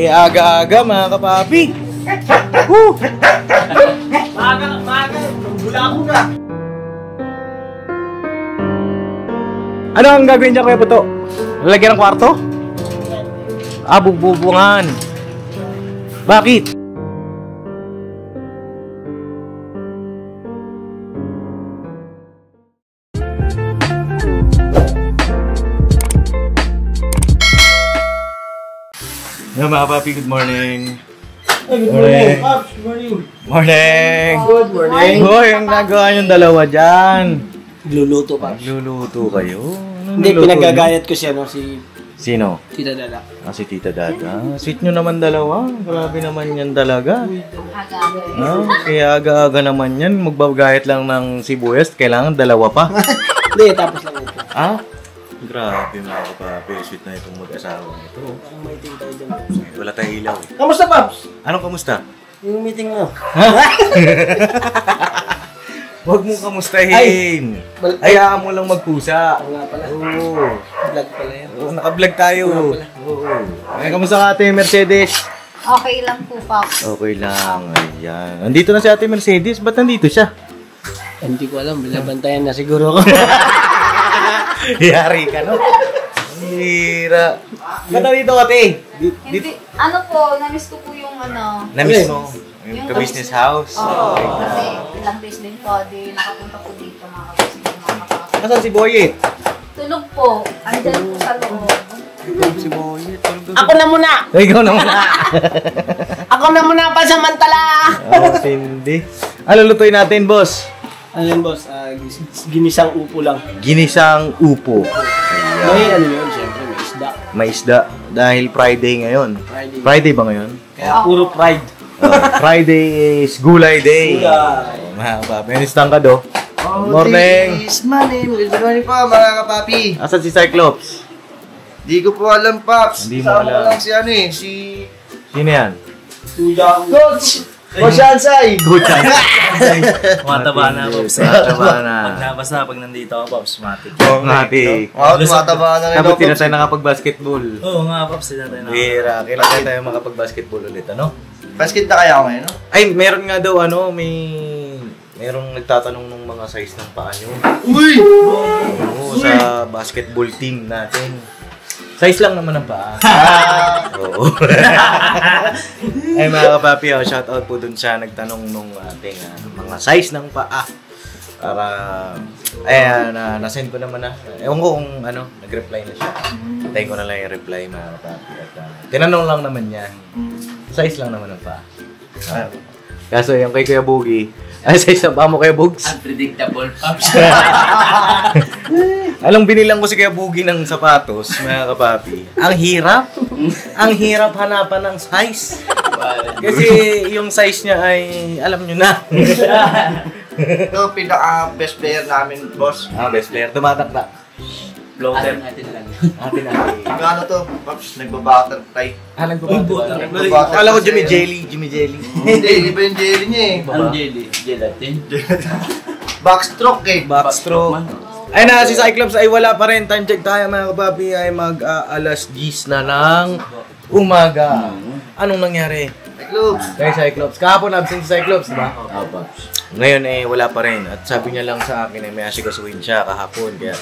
aga-aga mga kapapi. Woo! Maaga. Bula ako na. Ano ang gagawin dyan Kuya Buto? Lalagyan ng kwarto? Bubungan. Bakit? Hello mga papi, good morning. Good morning. Pops, good morning. Morning. Good morning. Hoy, ang nagawa yung dalawa dyan. Gluluto, Pops. Nagluluto kayo? Hindi, pinagagayat ko siya, no? Si Sino? Tita Dada. Si Tita Dada. Sweet nyo naman dalawa. Grabe naman yan talaga. Kaya aga-aga naman yan. Magbagayat lang ng sibuyas. Kailangan dalawa pa. Hindi, tapos lang ito. Grabe mga kapapi. Sweet na itong mag-asawa nito. Parang maiting tayo dyan. Wala tayong ilaw eh. Kamusta, Pops? Anong kamusta? Yung meeting mo. Huwag mong kamustahin. Hayaan mo lang magpusa. Oo nga pala. Oo. Vlog pala yan. Oo, naka-vlog tayo. Oo. Ay, kamusta ka ate Mercedes? Okay lang po, Pops. Okay lang. Ayan. Nandito na si ate Mercedes. Ba't nandito siya? Hindi ko alam. Binabantayan na siguro ko. Yari ka, no? Hira. Ba't nandito ate? Hindi, ano po, namiss ko po yung ano. Namiss mo? Yung ka-business house? Oo, kasi ilang days din po, di nakapunta po dito mga kapatid. Nasaan si Boyet? Tulog po, andyan po sa loob. Si Boyet. Ako na muna! Ikaw na muna. Ako na muna pasamantala! Hindi. Ano lutuin natin, boss? Ano yun, boss? Ginisang upo lang. Ginisang upo. May ano yun, siyempre, may isda. May isda. Dahil Friday ngayon. Friday ba ngayon? Kaya puro pride. Friday is gulay day. Gulay. Mga kapapi. Anistan ka do? Morning. Is money. Good morning po mga kapapi. Asan si Cyclops? Di ko po alam, Pops. Hindi mo Kasama alam. ko lang si ano eh, si... Sino yan? Coach! Coach Ansay! Good time. Tumataba na, Pops. Tumataba na. Basta pag nandito ako, Pops, matik. Oo nga, Tik. Wow, tumataba na rin Dapat ako, di na Pops. tayo nakapag-basketball. Oo nga, Pops, sila tayo na. Hira. Kailangan tayo makapag-basketball ulit, ano? Basket na kaya ako ngayon, no? Ay, meron nga daw, merong nagtatanong ng mga size ng paa nyo. Uy! Oo, sa basketball team natin. Size lang naman ang paa. Oo. Ay mga kapapi, shout out po dun sa nagtanong nung ating mga size ng paa. Para, nasend ko naman na. Ewan ko kung nag-reply na siya. Hintayin ko na lang yung reply mga kapapi. At tinanong lang naman niya. Size lang naman ang paa. Kaso yung kay Kuya Boogie, size ng paa mo Kuya Bugs? Unpredictable, Pops. Alam, binilang ko si Kuya Boogie ng sapatos, mga kapapi. Ang hirap hanapan ng size. Kasi yung size niya ay, alam nyo na. Ito, pinaka-best player namin, boss. Best player, tumatakta. Floater natin lang. Atin na. Ano to, Pops? Nagba-butterfly. Nagbabato. Akala ko Jimmy Jelly. Hindi, iba yung jelly niya eh. Anong jelly? Gelatin? Backstroke eh. Backstroke. Ay na, si Cyclops ay wala pa rin. Time check tayo mga kapapi ay alas 10 na ng umaga. Anong nangyari? Cyclops. Kay Cyclops. Kahapon absent si Cyclops, di ba? Pops. Ngayon wala pa rin. At sabi niya lang sa akin may asikasuhin siya kahapon. Kaya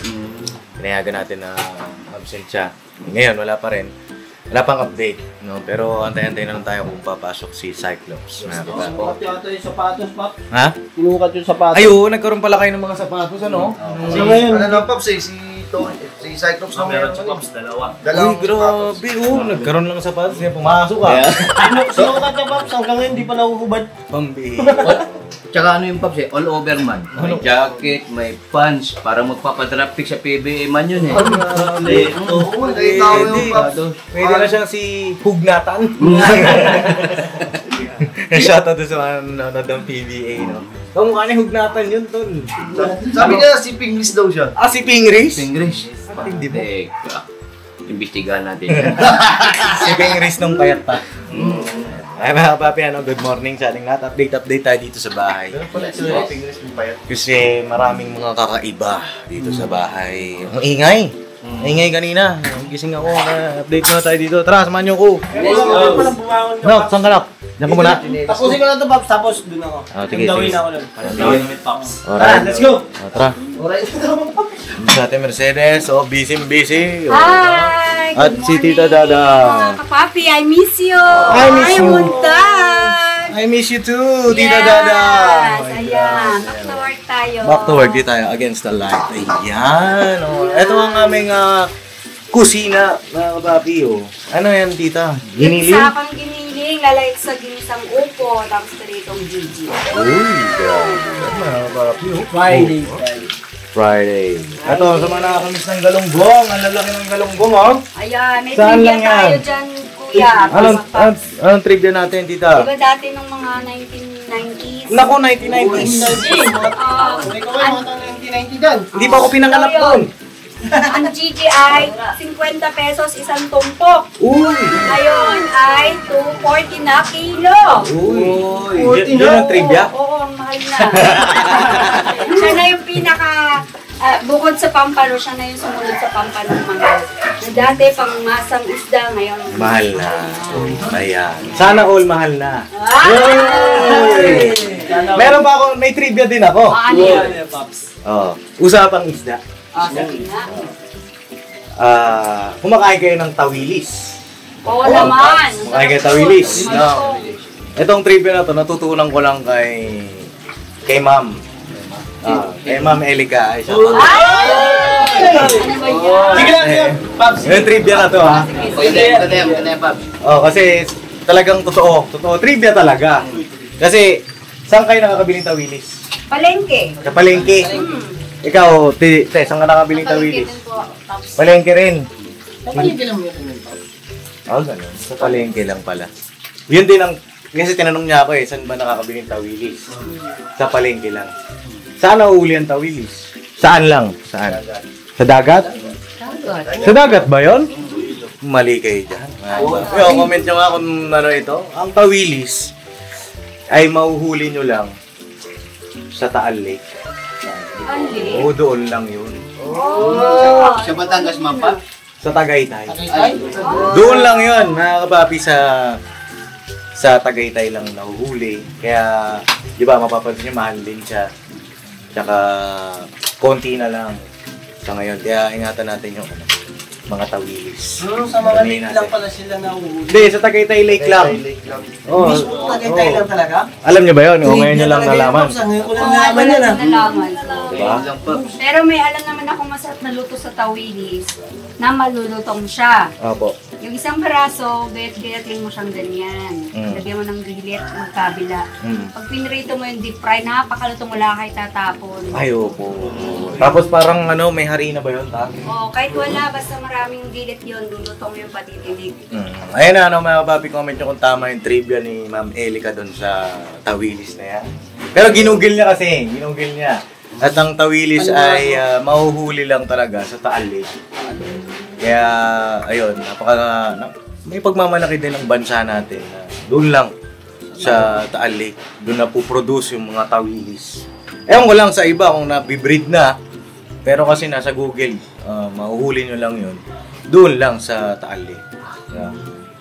pinayagan natin na absent siya. Ngayon wala pa rin. Wala pang update. No? Pero antay-antay na lang tayo kung papasok si Cyclops. Sinukat yata yung sapatos, Pops. Ha? Sinukat yung sapatos. Ay, oo, nagkaroon pala kayo ng mga sapatos, ano? So ngayon, Ano na, Pops eh, si Cyclops na Meron siya, Pops, dalawa. Uy, grabe, oo. Nagkaroon lang ng sapatos. Kaya pumasok ka. sinukat niya, Pops. Hanggang ngayon, di pa nahuhubad. Pambi. Tsaka ano yung Pops eh, all over man. May jacket, may pants, para magpapadraft pick sa PBA man yun eh. Oo, nakita ko yung Pops. Pwede na siyang si Hugnatan. Shoutout doon sa mga nanonood ng PBA, no? Kamukha ni Hugnatan yun, tol. Sabi niya, si Pinglis daw siya. Si Pingris? Pingris. Hindi mo. Teka, imbestigahan natin yan. Si Pingris nung payat pa. Ay mga papi, good morning sa ating lahat. Update tayo dito sa bahay. Pinglis yung payat. Kasi maraming mga kakaiba dito sa bahay. Ang ingay. Ingay kanina. Gising ako. Update muna tayo dito. Tara, samahan niyo ako. Nok, saan ka, Nok? Diyan ka muna. Tapusin ko na ito, Pops. Tapos doon ako. Sige, Gawin sige. ako nun. Gawin namin Pops. Tara, let's go! Tara. Sa ating Mercedes. So, busy. Hi! At si Tita Dada. Mga kapapi, I miss you! I miss you. Muntan! I miss you too, Tita Dada. Ayan. Back to work tayo. Back to work, di tayo against the light. Ayan. Oh. Ito ang aming kusina, mga kapapi. Oh. Ano yan, Tita? Giniling? Sa pang giniling, lalait sa ginisang upo, tapos taritong Gigi. Uy, grabe. Mga kapapi. Oh. Friday. Ito, sa mga nakakamiss ng galunggong. Ang lalaki ng galunggong, oh. Ayan, may Saan trivia lang yan? tayo dyan, kuya. Anong trivia natin, Tita? Diba dati nung mga 1990s? Naku, 1990s. May kaway, mga taong 1990 dyan. Hindi pa ako pinanganak doon. Ang GGI, 50 pesos isang tumpok. Uy! Ngayon ay 240 na kilo. Uy! Yun ang trivia? Oo, ang mahal na. Siya na yung pinaka, bukod sa pampano, siya na yung sumunod sa pampano ng mga. Dati pang masang isda, ngayon. Mahal na. Ayan. Sana all mahal na. Ay! Meron pa ako, may trivia din ako. Ano yan? Oh, usapang isda. Sige nga. Kumakain kayo ng tawilis. Oo naman. Kumakain kayo ng tawilis. No. Itong trivia na to, natutunan ko lang kay Ma'am. Kay Ma'am Elika. Ay, siya. Ano ba yan? Sige lang, sige. Pops. Yung trivia na to, ha? Kaya, Pops. Oh, kasi talagang totoo. Totoo. Trivia talaga. Kasi, saan kayo nakakabili ng tawilis? Palengke. Sa palengke. Ikaw, saan ka nakabili ng Palengke tawilis? din po. Tapos, Palengke rin. Napalingin lang mo yun. Ganun. Sa palengke lang pala. Yun din ang, kasi tinanong niya ako saan ba nakakabili ng tawilis? Sa palengke lang. Saan nauuli ang tawilis? Saan lang? Saan? Sa dagat? Sa dagat ba yun? Mali kayo dyan. Comment nyo nga kung ano ito. Ang tawilis ay mahuhuli nyo lang sa Taal Lake. Anli. Oo, doon lang yun. Sa Batangas, Mapa? Sa Tagaytay. Doon lang yun, mga kapapi, sa Tagaytay lang nahuhuli. Kaya, di ba, mapapansin nyo, mahal din siya. Tsaka, konti na lang sa ngayon. Kaya, ingatan natin yung mga tawilis. Sa mga lake lang pala sila nauuli. Hindi, sa Tagaytay Lake lang. Oo. Mismo Tagaytay lang talaga? Alam nyo ba yun? O, ngayon nyo lang nalaman. Ngayon ko lang nalaman yan ah. Nalaman. Diba? Pero may alam naman ako masarap na luto sa tawilis na malulutong siya. Opo. Yung isang braso, bet-betin mo siyang ganyan. Lagyan mo ng gilit, magkabila. Pag pinrito mo yung deep fry, napakalutong, wala kayo tatapon. Ay, opo. Tapos parang may harina ba yun, ta? Oo, kahit wala, basta maraming gilit yun, lulutong yung patitinig. Ayun na, mga kapapi, comment nyo kung tama yung trivia ni Ma'am Elika doon sa tawilis na yan. Pero ginugil niya kasi, At ang tawilis ay mahuhuli lang talaga sa Taal Lake. Kaya, ayun, may pagmamalaki din ng bansa natin. Doon lang sa Taal Lake, doon na puproduce yung mga tawilis. Ewan ko lang sa iba kung nabibreed na, pero kasi nasa Google, mahuhuli nyo lang yun. Doon lang sa Taal Lake. Yeah.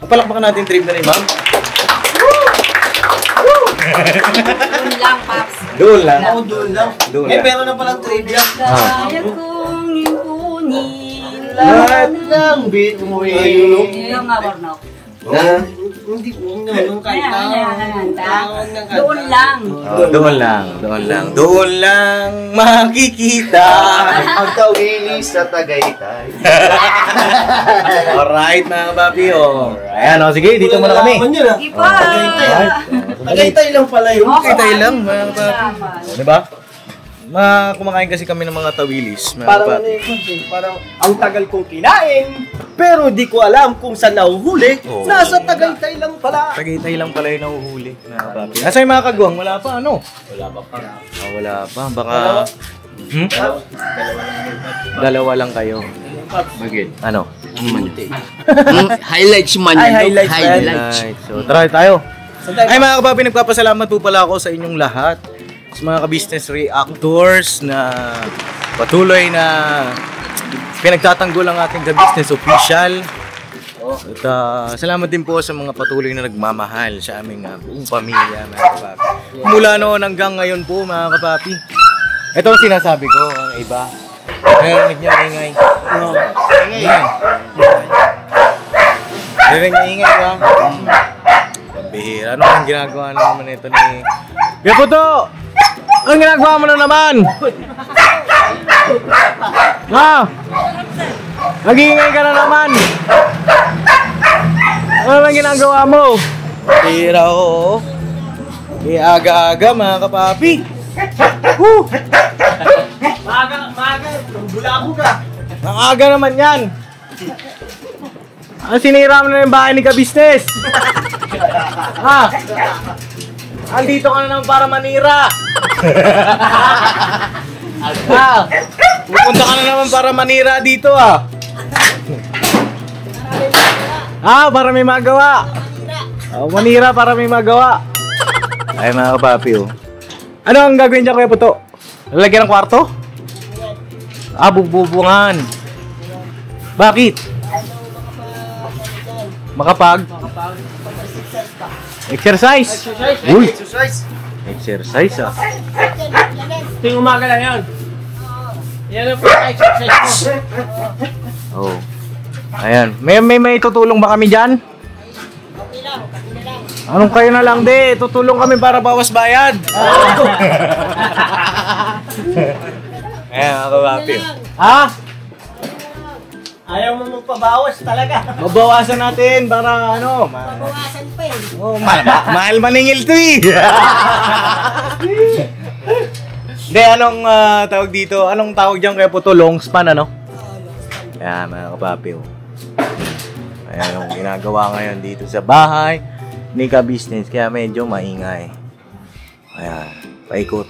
Palakpakan natin trip na ni Ma'am. Doon lang, Paps. Doon lang. Ako doon lang. Doon Eh, lang. meron na palang trivia. Kaya kong ipunin. Lahat ng bituin. Yung nga, Warnock. Hindi ko nung kahit Doon lang. Doon lang makikita. Ang tawilis sa Tagaytay. Alright, mga kapapi. Ayan, sige, dito muna kami. Ipa! Tagaytay lang pala yun. Tagaytay lang, mga kapapi. Diba? Kumakain kasi kami ng mga tawilis, mga Parang kapapi. parang ang tagal kong kinain, pero di ko alam kung saan nahuhuli. Oo. Nasa Tagaytay lang pala. Tagaytay lang pala yung nahuhuli, mga kapapi. Asa yung mga kagwang? Wala pa, ano? Wala pa. Baka... Dalawa lang kayo. Bakit? Ano? Highlights man Ay, yun. highlights ba yan? Right. So, try tayo. Ay, mga kapapi, nagpapasalamat po pala ako sa inyong lahat. Sa mga ka-business reactors na patuloy na pinagtatanggol ang ating The Business Official. At salamat din po sa mga patuloy na nagmamahal sa aming buong pamilya, mga kapapi. Mula noon hanggang ngayon po, mga kapapi. Ito ang sinasabi ko, ang iba. Narinig niyo ang ingay. Ingay. Narinig niyo ingay ba? Pambihira. Ano ang ginagawa naman ito ni... Yaputo! Anong ginagawa mo na naman? Ha? Nag-iingay ka na naman. Ano naman ginagawa mo? Tira oo. Aga-aga mga kapapi. Maaga. Bulabo ka. Ang aga naman yan. Sinira mo na yung bahay ni Ka-Business. Ha? Andito ka na naman para manira. Ha? Pupunta ka na naman para manira dito ah. Para may magawa. Manira para may magawa. Ay mga kapapi oh. Ano ang gagawin dyan Kuya Puto? Lalagyan ng kwarto? Bububungan. Bakit? Makapag? Exercise? Uy! Exercise ah. Ting umaga lang yan. Yan ang exercise mo. Oh. Ayan. May tutulong ba kami dyan? Anong kayo na lang di? Tutulong kami para bawas bayad. Ayan, ako papi. Ha? Ayaw mo magpabawas talaga. Mabawasan natin para ano? Bawasan pa eh. Oh, mahal maningil to eh. Hindi, anong tawag dito? Anong tawag dyan kaya po to? Long span, ano? Ayan, mga kapapi. Oh. Ayan, yung ginagawa ngayon dito sa bahay ni Ka-Business. Kaya medyo maingay. Ayan, paikot.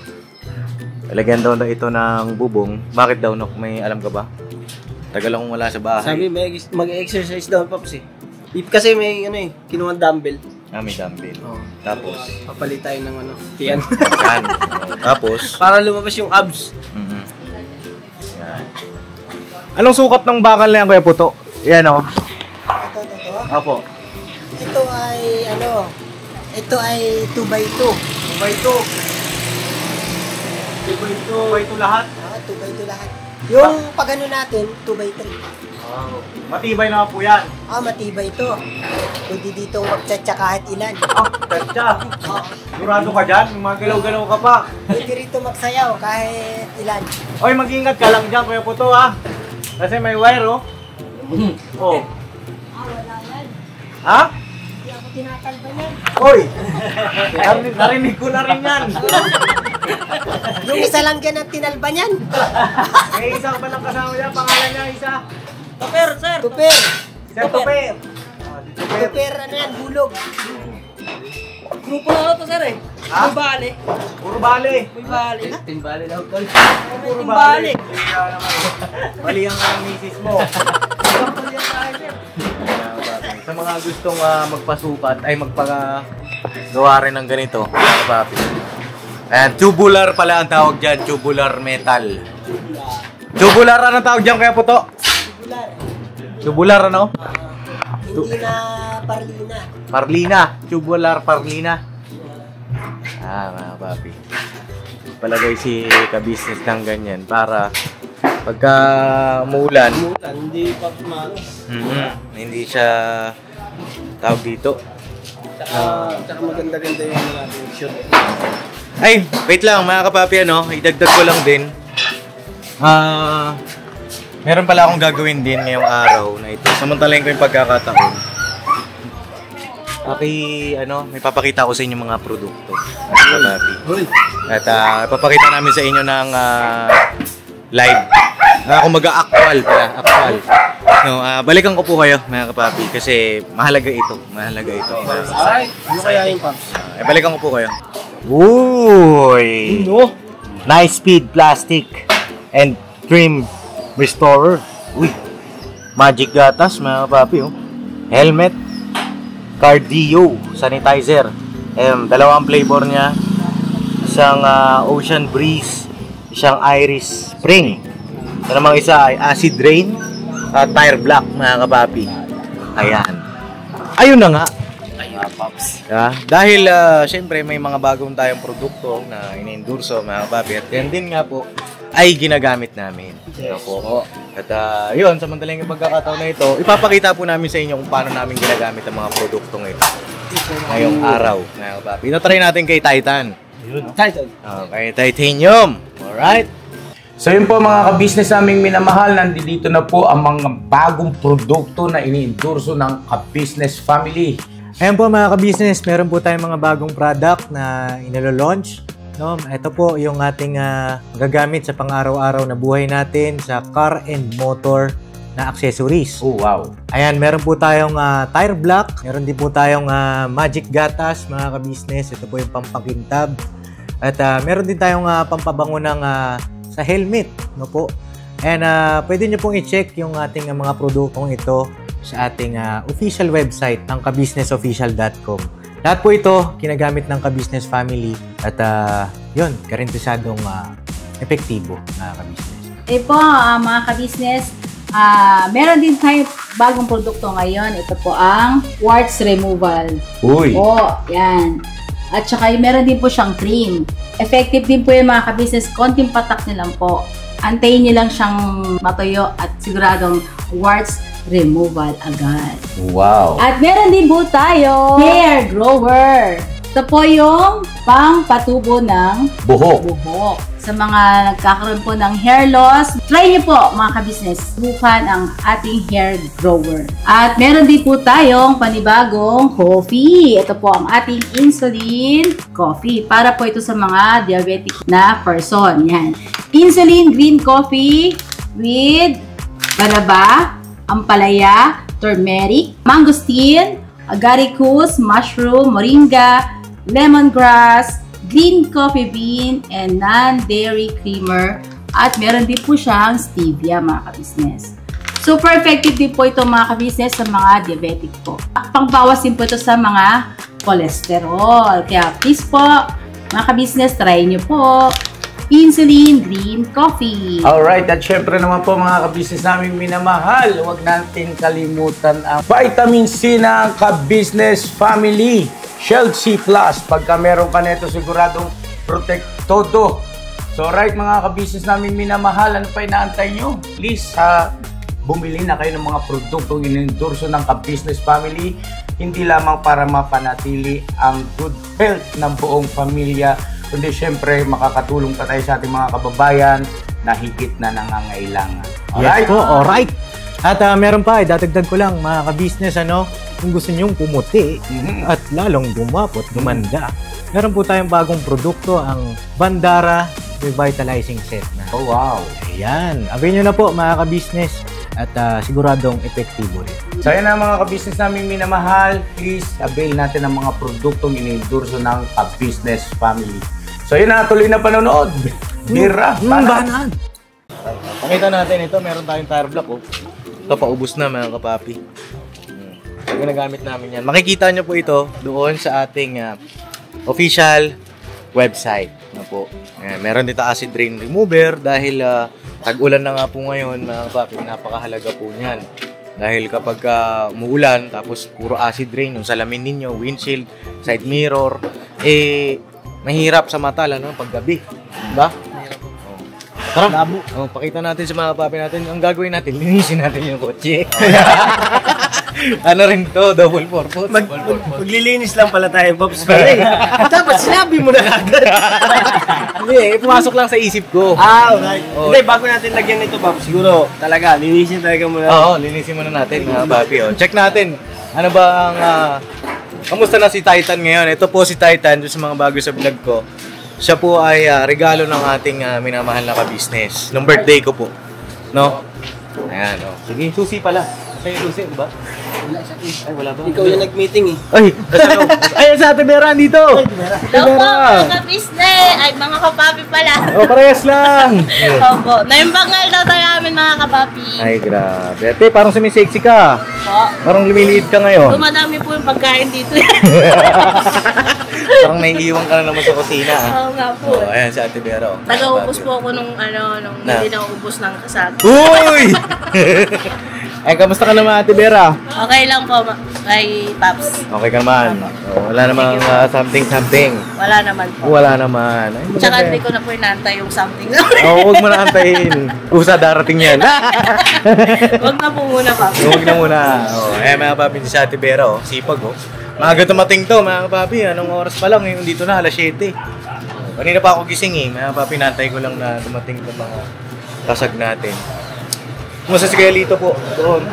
Talagyan daw ito ng bubong. Bakit daw, Nok? May alam ka ba? Tagal akong wala sa bahay. Sabi mag-exercise daw Pops eh. Kasi may kinuha dumbbell. May dumbbell. Oh. Tapos? Papalit tayo ng tiyan. Yan. Tapos? Para lumabas yung abs. Yan. Anong sukat ng bakal na yan, Kuya Puto? Yan o. Ito. Opo. Ito ay 2x2. 2x2. 2x2 lahat. 2x2 lahat. Yung pagano natin, 2x3. Matibay na po yan. Matibay ito. Pwede dito magtsatsa kahit ilan. Tatsa. Durado ka dyan? Mga galaw-galaw ka pa. Pwede rito magsayaw kahit ilan. Oy, mag-ingat ka lang dyan, Kuya Puto, ha? Kasi may wire, oh. Oh. Wala yan. Ha? Hindi ako tinatalba yan. Oy! Narinig ko na rin yan. Yung isa lang dyan ang tinalba niyan. May isang pa lang kasama niya, pangalan niya, isa. Tuper, sir. Tuper. Sir Tuper. Tuper, ano yan, bulog. Grupo na to, sir eh. Ha? May bali. Puro bale. May bali. Timbali daw tol. Puro bale. Balihan ka ng misis mo. Sa mga gustong magpasukat ay magpagawa rin ng ganito, mga papi. Ayan, tubular pala ang tawag dyan, tubular metal. Tubular, anong tawag dyan kaya Puto? Tubular. Tubular ano? Hindi na parlina. Parlina, tubular parlina. Mga papi. Palagay si Ka-Business ng ganyan para pagka umuulan, Hindi pa malas. hindi siya tawag dito. Tsaka maganda-ganda yung natin shoot. Ay, wait lang mga kapapi, idagdag ko lang din. Meron pala akong gagawin din ngayong araw na ito. Samantalahin ko yung pagkakataon. May papakita ko sa inyo mga produkto. Mga kapapi. At papakita namin sa inyo ng live. Actual pala. Actual. Balikan ko po kayo mga kapapi kasi mahalaga ito. Ay, ano kaya yung Pops? Balikan ko po kayo. Uy! Nice Speed Plastic and Trim Restorer. Uy! Magic gatas mga kapapi. Helmet. Cardio sanitizer. Dalawang flavor niya. Isang Ocean Breeze, isang Iris Spring. Ito namang isa ay acid rain at tire block, mga kapapi. Ayan. Ayun na nga. Dahil syempre may mga bagong tayong produkto na ini-endorso, mga kapapi. At yan din nga po ay ginagamit namin. At yun, samantalang yung pagkakataon na ito, ipapakita po namin sa inyo kung paano namin ginagamit ang mga produktong ito ngayong araw. Ito-try natin kay Titan. Kay Titanium. Alright? So yun po mga ka-business naming minamahal, nandito na po ang mga bagong produkto na ini-endorso ng ka-business family. Ayan po mga ka-business, meron po tayong mga bagong product na inilo-launch. No, ito po yung ating gagamit sa pang-araw-araw na buhay natin sa car and motor na accessories. Oh, wow. Ayan, meron po tayong tire block, meron din po tayong magic gatas mga ka-business. Ito po yung pampakintab. At meron din tayong pampabango ng sa helmet, no po. And pwede nyo pong i-check yung ating mga produktong ito sa ating official website ng kabusinessofficial.com. Lahat po ito ginagamit ng ka-business family at yun, garantisadong epektibo na ka-business. Po, mga ka-business, meron din tayo bagong produkto ngayon. Ito po ang warts removal. Uy! Yan. At saka meron din po siyang cream. Effective din po yung mga ka-business. Konting patak nyo lang po. Antayin nyo lang siyang matuyo at siguradong warts removal agad. Wow! At meron din po tayo hair grower. Ito po yung pang-patubo ng buhok. Sa mga nagkakaroon po ng hair loss, try nyo po mga ka-business. Subukan ang ating hair grower. At meron din po tayong panibagong coffee. Ito po ang ating insulin coffee. Para po ito sa mga diabetic na person. Yan. Insulin green coffee with banaba, ampalaya, turmeric, mangosteen, agaricus, mushroom, moringa, lemongrass, green coffee bean, and non-dairy creamer. At meron din po siyang stevia mga ka-business. Super effective din po ito mga ka-business sa mga diabetic po. Pangbawas din po ito sa mga cholesterol. Kaya please po, mga ka-business, try nyo po. Insulin Green Coffee. Alright, at syempre naman po mga ka-business namin minamahal, huwag natin kalimutan ang vitamin C ng ka-business family. Shield C+. Pagka meron ka nito, siguradong protect todo. So alright mga ka-business namin minamahal, ano pa inaantay nyo? Please, bumili na kayo ng mga produktong inendorso ng ka-business family. Hindi lamang para mapanatili ang good health ng buong pamilya, kundi syempre makakatulong pa tayo sa ating mga kababayan na higit na nangangailangan. Alright? Yes po, alright. At meron pa, dadagdag ko lang mga ka-business, kung gusto nyong pumuti at lalong gumapot, gumanda, meron po tayong bagong produkto, ang Bandara Revitalizing Set na. Oh wow! Ayan, avail nyo na po mga ka-business at siguradong epektibo rin. So yan ang mga ka-business namin minamahal, please avail natin ang mga produktong inendorso ng ka-business family. So yun na, tuloy na panonood. Bira, banaan. Pakita natin ito, meron tayong tire block. Ito, paubos na mga kapapi. So, ginagamit namin yan. Makikita nyo po ito doon sa ating official website. Po. Meron dito acid rain remover dahil tag-ulan na nga po ngayon mga kapapi, napakahalaga po niyan. Dahil kapag umuulan, tapos puro acid rain, yung salamin ninyo, windshield, side mirror, mahirap sa mata, lalo paggabi. Diba? Tara, pakita natin sa mga kapapi natin. Ang gagawin natin, linisin natin yung kotse. Ano rin to, double purpose. Maglilinis lang pala tayo, Pops. Dapat sinabi mo na agad. Hindi, pumasok lang sa isip ko. Okay. Hindi, bago natin lagyan nito, Pops, siguro talaga, linisin talaga muna. Oo, linisin muna natin mga kapapi. Check natin, ano ba ang... kamusta na si Titan ngayon? Ito po si Titan, doon sa mga bago sa vlog ko. Siya po ay regalo ng ating minamahal na ka-business. Nung birthday ko po. No? Ayan, Sige, susi pala. Sa'yo susi, di ba? Ay, wala ba? Ikaw yung nag-meeting eh. Ay! Ay, sa Ate Vera, andito! Hello po, mga ka-business! Ay, mga kapapi pala. Oh, parehas lang! Opo. Naimbangal daw tayo namin, mga kapapi. Ay, grabe. Ate, parang sumisexy ka. Po. Parang lumiliit ka ngayon. Dumadami po yung pagkain dito. Parang may iwan ka na naman sa kusina. Oo nga po. Oh, ayan si Ate Vera. Taga-ubos po ako nung hindi na-ubos ng kasal. Uy! Ay, kamusta ka naman, Ate Vera? Okay lang po, kay Paps. Okay ka naman. Oh, wala namang something. Wala naman po. Wala naman. Ay, Tsaka hindi ko na po inantay yung something. oh, huwag mo na antayin. Usa darating yan. Huwag na po muna, Paps. Huwag na muna. Oh, eh, mga papi, si Ate Vera, oh. Sipag, oh. Maaga tumating to, mga papi. Anong oras pa lang? Ngayon dito na, alas 7. Oh, kanina pa ako gising, eh. Mga papi, nantay ko lang na dumating ng mga kasag natin. Kumusta si Kuya Lito po? Doon.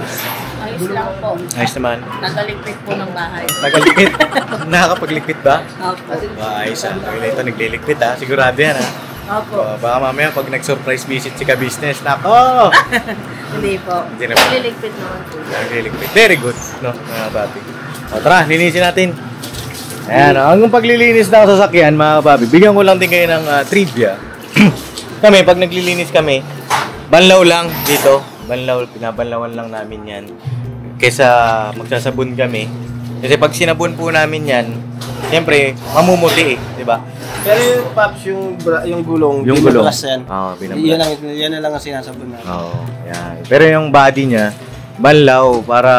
Ayos lang po. Ayos naman. Nagaligpit po ng bahay. Nagaligpit? Nakakapagligpit ba? Opo. Ayos ah. Kuya Lito nagliligpit ah. Sigurado yan ah. Opo. Baka mamaya pag nag-surprise visit si ka-business, nako! Hindi po. Hindi naman. Naliligpit naman po. Nagliligpit. Very good, no? Mga papi. O tara, linisin natin. Ayan, hanggang paglilinis ng sasakyan, mga papi, bigyan ko lang din kayo ng trivia. Kami, pag naglilinis kami, banlaw lang dito. Banlaw, pinabanlawan lang namin yan. Kesa magsasabon kami. Kasi pag sinabon po namin yan, siyempre, mamumuti eh, di ba? Pero yung Paps, yung gulong, Yung gulong. binablas yan. Oo, binablas. Yan na lang ang sinasabon natin. Oo, yan. Pero yung body niya, banlaw para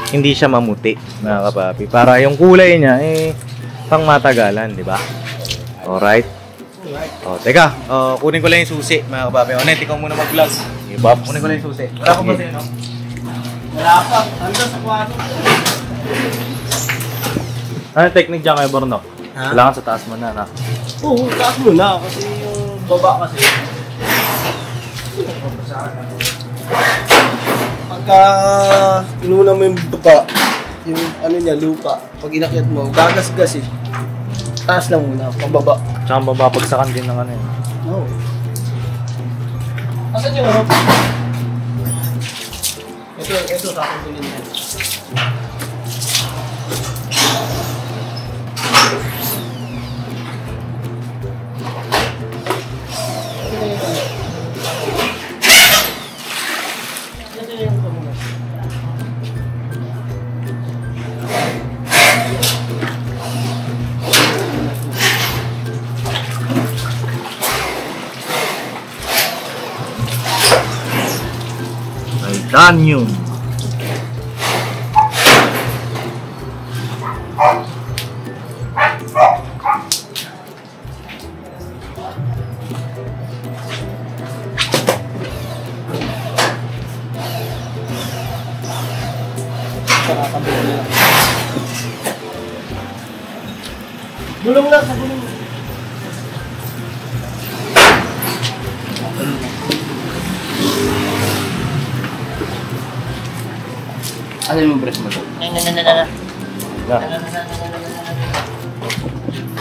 hindi siya mamuti, mga kapapi. Para yung kulay niya, pang matagalan, di ba? Alright. Oh, teka, kunin ko lang yung susi, mga kapapi. Onet, ikaw muna mag-vlog. Okay, Bob, kunin ko lang yung susi. Wala ko ba sa'yo, no? Wala pa. Handa sa kwarto. Ano technique dyan kayo, Borno? Ha? Kailangan sa taas mo na, na. Oo, taas mo na. Kasi yung baba kasi. Pagka inuna mo yung baba, yung ano niya, lupa, pag inakyat mo, gagas-gas eh. Taas lang muna, pababa. Tsaka mababagsakan din ng ano yun. Oo. Asan yung ano? Ito, tapos ko din yan. Titanium. Gulong lang sa gulong. Ano yung breast mo to?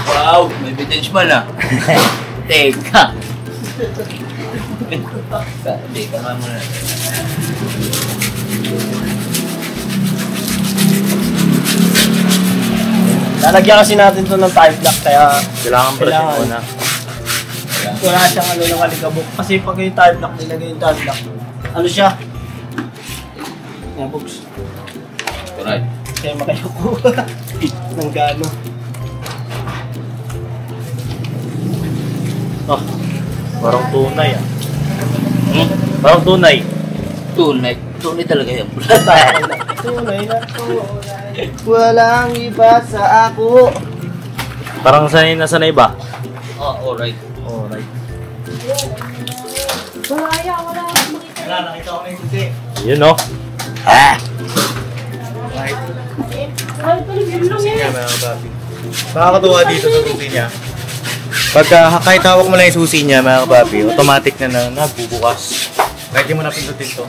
Wow! May evidence man ah. Teka. Teka nga muna. Lalagyan kasi natin to ng type lock kaya Kailangan brush mo na. wala siyang ano ng alikabok. Kasi pag yung type lock, nilagay yung type lock, ano siya? Yan, books. Alright. Kaya makayuko ng gano. Oh, parang tunay ah. Parang tunay. Tunay. Tunay talaga yan. Tunay na tunay. Walang iba sa ako. Parang sanay na sanay ba? Oh, alright. Alright. Wala, nakita ko na yung susi. Yun no? Right. Susi niya, mga kapapi. Nakakatuwa dito sa susi niya. Pagka kahit hawak mo lang yung susi niya, mga kapapi, automatic na nagbubukas. Kahit di mo napindutin to.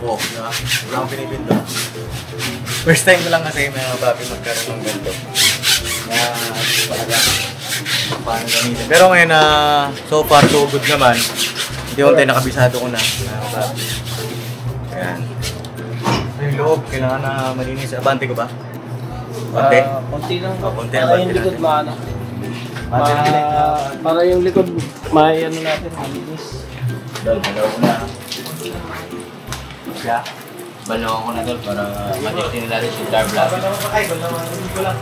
Oh, diba? Wala akong pinipindot. First time ko lang kasi, mga kapapi, magkaroon ng ganito. Talaga, paano gamitin. Pero ngayon, so far, so good naman. Hindi ko tayo nakabisado ko na, mga kapapi. Ayan. yung loob, kailangan na malinis. Abante ko ba? Konti? Konti lang. Konti, Para abante yung likod natin. maano. Para yung likod, may ano natin, malinis. Dalawa ko na. Yeah. Balawan ko na tol para matiktin nila rin si Tar Black. Ay, balawan ko lang.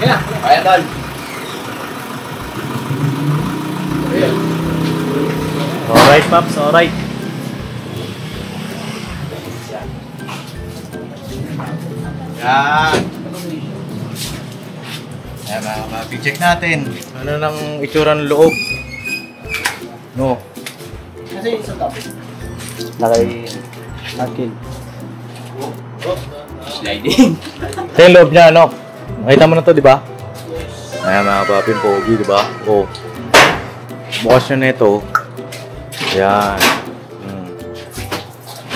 Ano? Kaya tol. Alright, Paps, alright. Yan. Ayan mga kapapi, check natin. Ano nang itsura ng loob? No. Kasi yung sa topic. Nakil. Sliding. Ito yung loob niya, ano? Nakita mo na to, di ba? Ayan mga kapapi, pogi, di ba? Oh. Bukas nyo na ito. Ayan.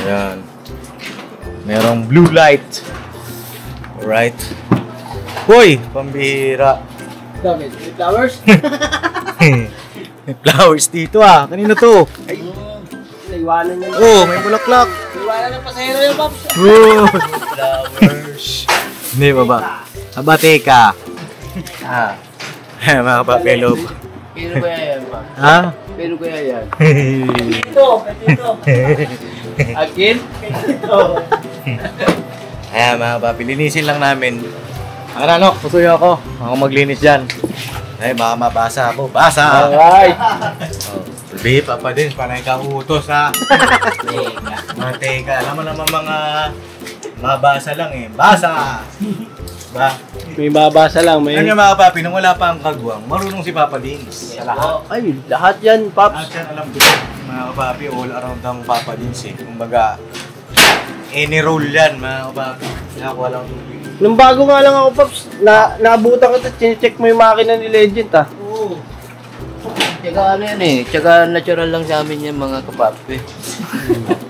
Ayan. Merong blue light. Alright. Hoy! Pambihira. Bakit? May flowers? May flowers dito ah. Kanino to? Ay, naiwanan niya. Oh, may bulaklak. Naiwanan ng pasahero yung Pops. Oh, flowers. Hindi ba ba? Abate ka. Ah. Mga kapapelog. Pino kaya yan, pa? Ha? Pino kaya yan? Ito, ito. Akin? Ito. Ayan mga papi, linisin lang namin. Anok, pusuyo ako. Ako maglinis dyan. Ay, baka mabasa ako. Basa! Alright. Oh, sabi, Papa din, panay ka utos ha. Teka. Alam mo naman mga mabasa lang eh. Basa! Ba? May babasa lang. May... Ano yung mga papi, nung wala pa ang kagwang, marunong si Papa Dins. Sa lahat. Ay, lahat yan, Pops. Lahat yan, alam ko. Mga kapapi, all around ang Papa Dins eh. Kumbaga, any role yan, mga kapapi. Nakakuha lang tubig. Nung bago nga lang ako, Pops, naabutan ko at chinecheck mo yung makina ni Legend, ha? Oo. Tsaka ano yan eh. Tsaka natural lang sa amin yan mga kapapi.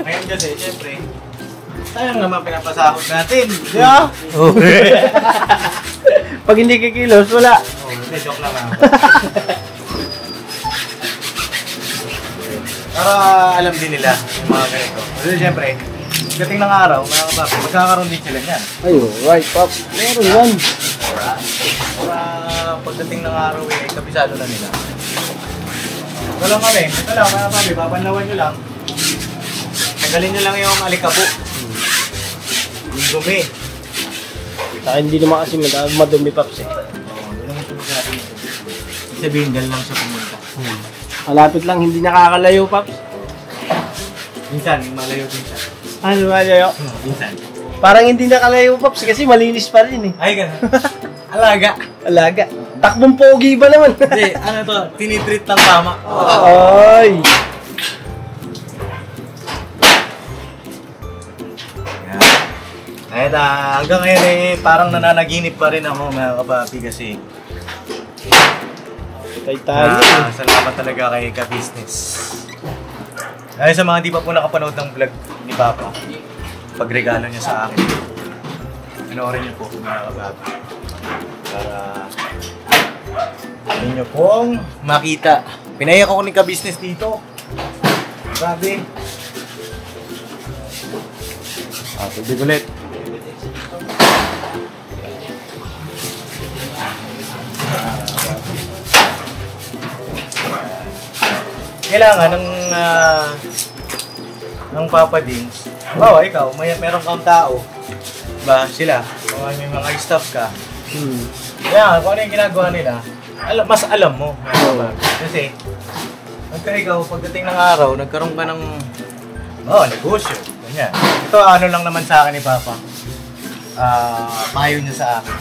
Ngayon kasi, siyempre, sayang naman pinapasahod natin. Di ba? Oo. Pag hindi kikilos, wala. Oo, hindi, joke lang ah. Para alam din nila yung mga ganito. Kasi siyempre, dating ng araw, mga kapapi, magkakaroon din sila niyan. Ay, right, Pops. Meron yan. Para pagdating ng araw eh, kabisado na nila. Ito lang kami. Ito lang, mga kapapi, papanlawan nyo lang. Tagalin nyo lang yung alikabo. Yung dumi. Hindi naman kasi madumi, Pops, eh. Oo, doon lang ito sa atin. Ibig sabihin, dahil lang siya pumunta. Malapit lang, hindi nakakalayo, Pops. Minsan, malayo din siya. Ano malayo? Minsan. Parang hindi nakalayo, Pops, kasi malinis pa rin, eh. Ay, gano'n. Alaga. Alaga. Takbong pogi ba naman? Hindi, ano to, tinitreat lang tama. Ay! Kahit hanggang ngayon eh, parang nananaginip pa rin ako mga kapapi kasi salamat talaga kay Ka-Business. Ay, sa mga di pa po nakapanood ng vlog ni Papa, pagregalo niya sa akin, panoorin niyo po mga kapapi para ninyo pong makita. Pinayak ako ni Ka-Business dito. Grabe. Tubig ulit. Kailangan ng Papa Dins. Bawa ikaw, meron kang tao. Ba, sila, kung may mga staff ka. Kaya kung ano yung ginagawa nila, mas alam mo. Kasi, pagka ikaw, pagdating ng araw, nagkaroon ka ng negosyo. Ganyan. Ito ano lang naman sa akin ni Papa. Payo niya sa akin.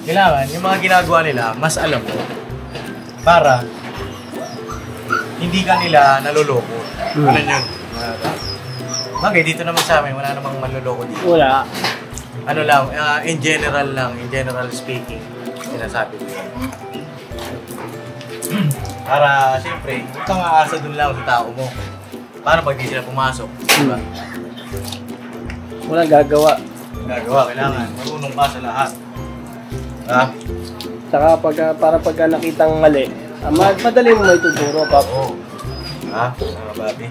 Kailangan, yung mga ginagawa nila, mas alam mo. Para, hindi ka nila naloloko. Ano yun? Bagay, dito naman sa amin, wala namang manloloko dito. Wala. ano lang, in general speaking, sinasabi ko yun. Para, siyempre, huwag kang aasa dun lang sa tao mo. Paano pag di sila pumasok? Diba? Walang gagawa. Kailangan. Marunong ka sa lahat. Ha? Saka para pagka nakitang mali, madali mo may tuturo, Pop. Oo. Ha? Mga babi.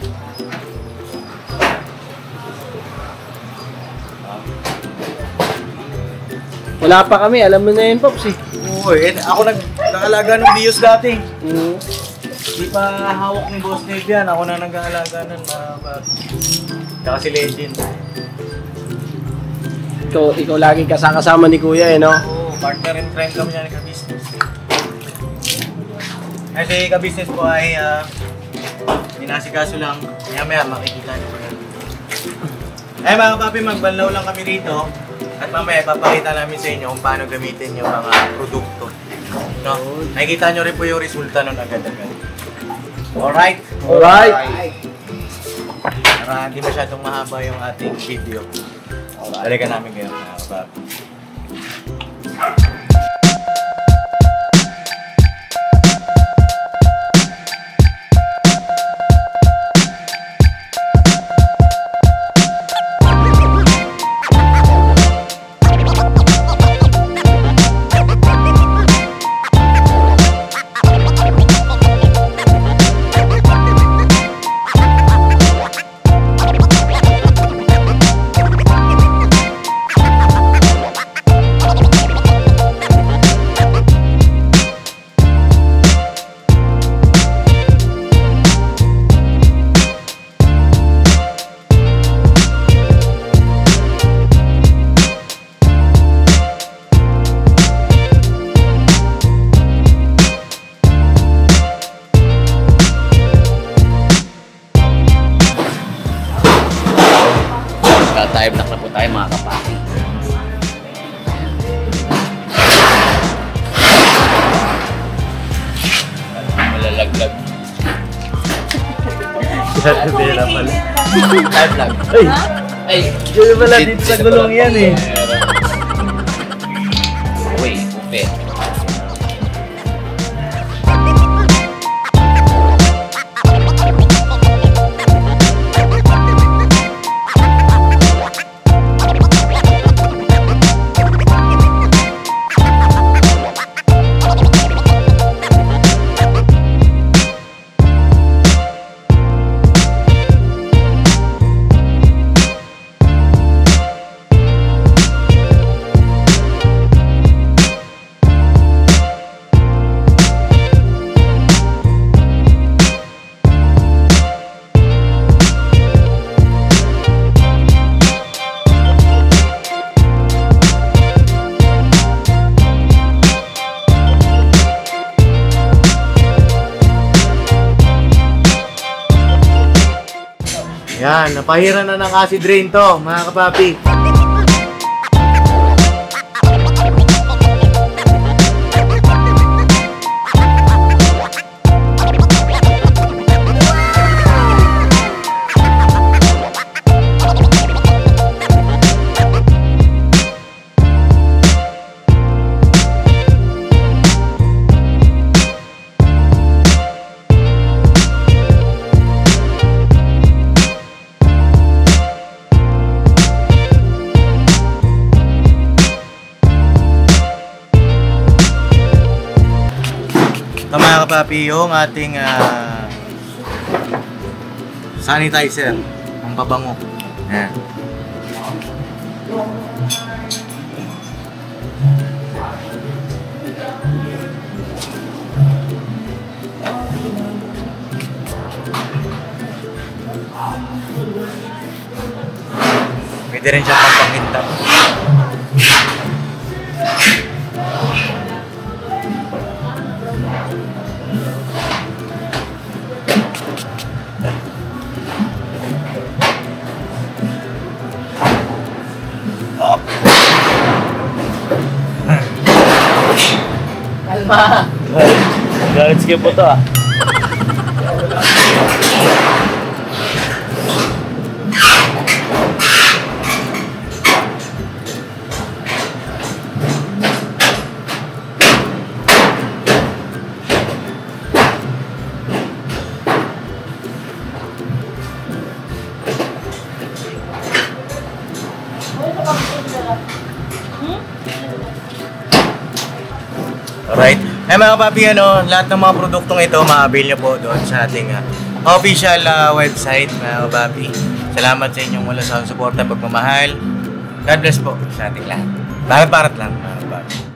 Wala pa kami, alam mo na yun, Pops eh. Oo, ako nag-aalaga ng bios dati. Mm. Di pa hawak ni Boss Nate yan. Ako na nag-aalaga nun, mga babi. Tsaka si Legend. Ikaw lagi kasama ni Kuya eh, no? Oo, partner in crime kami yan, ka-business. Kasi ka-business ko ay minasikaso lang. Maya makikita niyo po yan. Ay mga papi, magbanlaw lang kami rito. At mamaya papakita namin sa inyo kung paano gamitin yung mga produkto. No? Nakikita nyo rin po yung resulta nun agad-agad. Alright? Para hindi masyadong mahaba yung ating video. Balikan namin kayo mga papi. Time na po tayo mga kapatid. Malalaglag. Sabi na pala. Time lang. Ay! Yun pala dito sa gulong yan eh. Uy, upit. Yan, napahira na ng acid rain to, mga kapapi. Ito mga kapapi, yung ating sanitizer, ang pabango. Ayan. Pwede rin siyang pampangintap. Kalma! Galit sige po to ah. Ay mga kapapi, lahat ng mga produktong ito, ma-avail nyo po doon sa ating official website, mga kapapi. Salamat sa inyong walang suporta, pagmamahal. God bless po sa ating lahat. Barat-barat lang, mga kapapi.